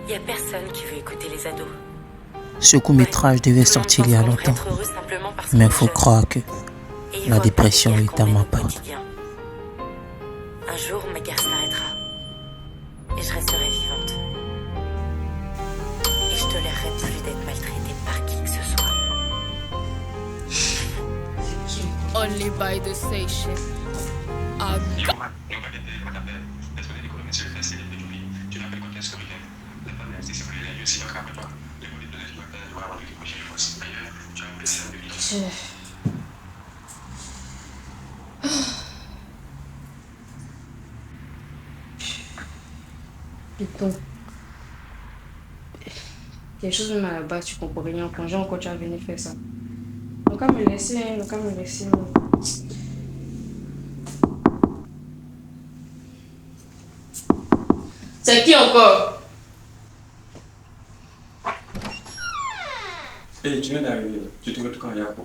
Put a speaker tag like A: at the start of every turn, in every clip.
A: Y a personne qui veut écouter les ados.
B: Ce court-métrage devait sortir il y a longtemps. Mais il faut croire que la dépression est à ma porte.
A: Un jour, ma guerre s'arrêtera. Et je resterai vivante. Et je tolérerai plus d'être maltraitée par qui que ce soit.
C: Only by the station.
D: Putain. Quelque chose me met là-bas, tu comprends rien. Quand j'ai encore tu vas venir faire ça. Donc, à me laisser, donc, à me laisser. C'est qui encore?
E: Hey, tu viens d'arriver, tu te retrouves quand il y a quoi?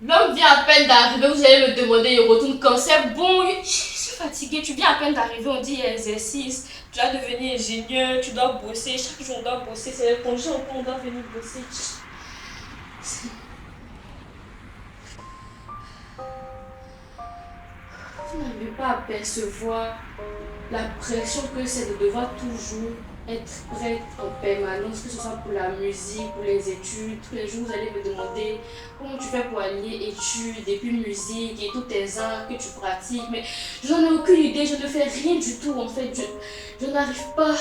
D: L'homme vient à peine d'arriver, vous allez me demander, il retourne quand c'est bon. Je suis fatiguée, tu viens à peine d'arriver, on dit exercice, tu dois devenir ingénieur, tu dois bosser, chaque jour on doit bosser, c'est le congé encore, on doit venir bosser. Vous n'arrivez pas à percevoir la pression que c'est de devoir toujours être prête en permanence, que ce soit pour la musique, pour les études. Tous les jours, vous allez me demander comment tu fais pour allier études et puis musique et tous tes arts que tu pratiques. Mais je n'en ai aucune idée, je ne fais rien du tout en fait. Je n'arrive pas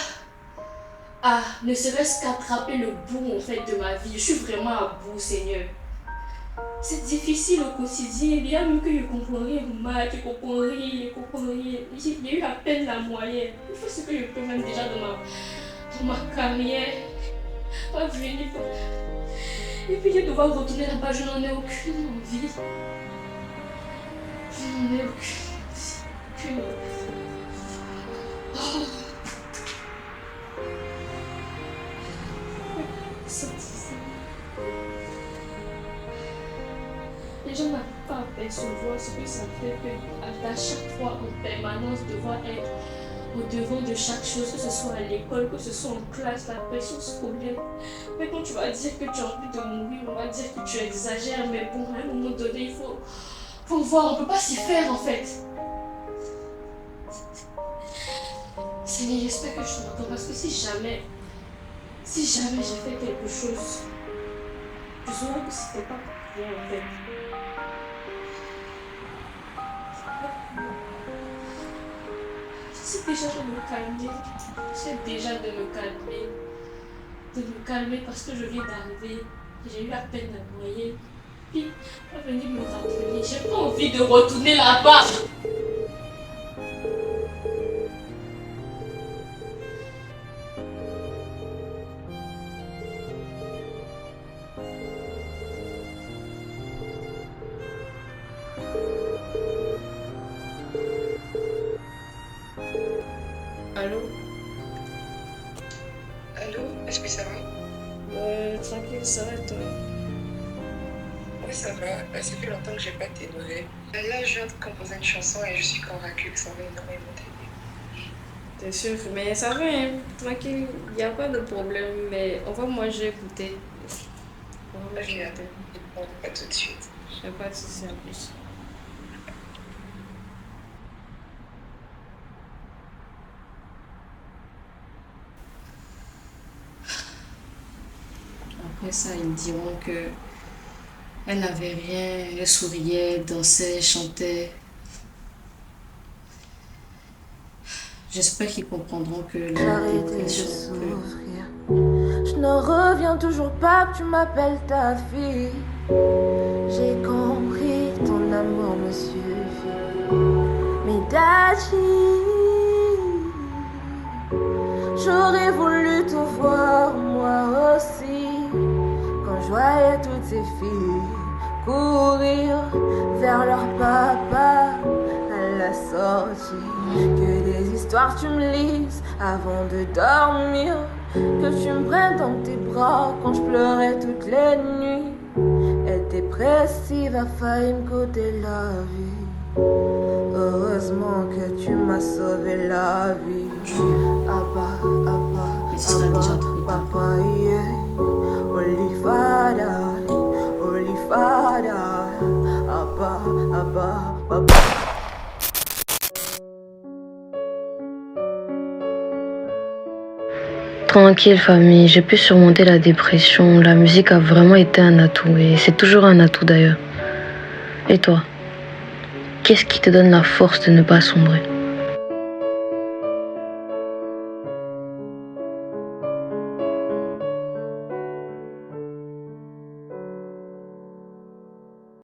D: à ne serait-ce qu'attraper le bout en fait de ma vie. Je suis vraiment à bout, Seigneur. C'est difficile au quotidien. Il y a même que je comprends rien, mal, je comprends rien, je comprends rien. J'ai eu à peine la moyenne. Il faut ce que je peux même déjà dans ma carrière. Pas venir. Et puis de devoir retourner là-bas, je n'en ai aucune envie. Je n'en ai aucune envie. Oh. Les gens n'arrivent pas à percevoir ce que ça fait que à chaque fois en permanence devoir être au devant de chaque chose, que ce soit à l'école, que ce soit en classe, la pression scolaire. Mais quand tu vas dire que tu as envie de mourir, on va dire que tu exagères, mais bon, à un moment donné, il faut voir, on ne peut pas s'y faire en fait. Seigneur, j'espère que je t'entends parce que si jamais j'ai fait quelque chose, je saurais que c'était pas pour rien en fait. J'essaie déjà de me calmer. J'essaie déjà de me calmer. De me calmer parce que je viens d'arriver. J'ai eu à peine la moyenne. Puis, on va venir me rappeler. J'ai pas envie de retourner là-bas. Allô?
F: Allô, est-ce que ça va?
D: Tranquille, ça va toi?
F: Oui, ça va. Ça fait longtemps que j'ai pas tes nouvelles. Là, je viens de composer une chanson et je suis convaincue que ça va énormément t'aider.
D: T'es sûr? Mais ça va, hein? Tranquille, il n'y a pas de problème. Mais envoie-moi, j'ai écouté.
F: Ok, attends. Bon, pas tout de suite.
D: Je n'ai pas de soucis en plus. Après ça, ils me diront que elle n'avait rien, elle souriait, dansait, chantait. J'espère qu'ils comprendront que
G: J'arrête de souffrir. Je ne reviens toujours pas que tu m'appelles ta fille. J'ai compris que ton amour me suffit. Mais Daddy, j'aurais voulu te voir moi aussi. Quand je voyais toutes ces filles courir vers leur papa à la sortie. Que des histoires tu me lises avant de dormir. Que tu me prennes dans tes bras quand je pleurais toutes les nuits. Être dépressive a failli me coûter la vie. Heureusement que tu m'as sauvé la vie. Ah bah.
H: Tranquille famille, j'ai pu surmonter la dépression. La musique a vraiment été un atout et c'est toujours un atout d'ailleurs. Et toi, qu'est-ce qui te donne la force de ne pas sombrer ?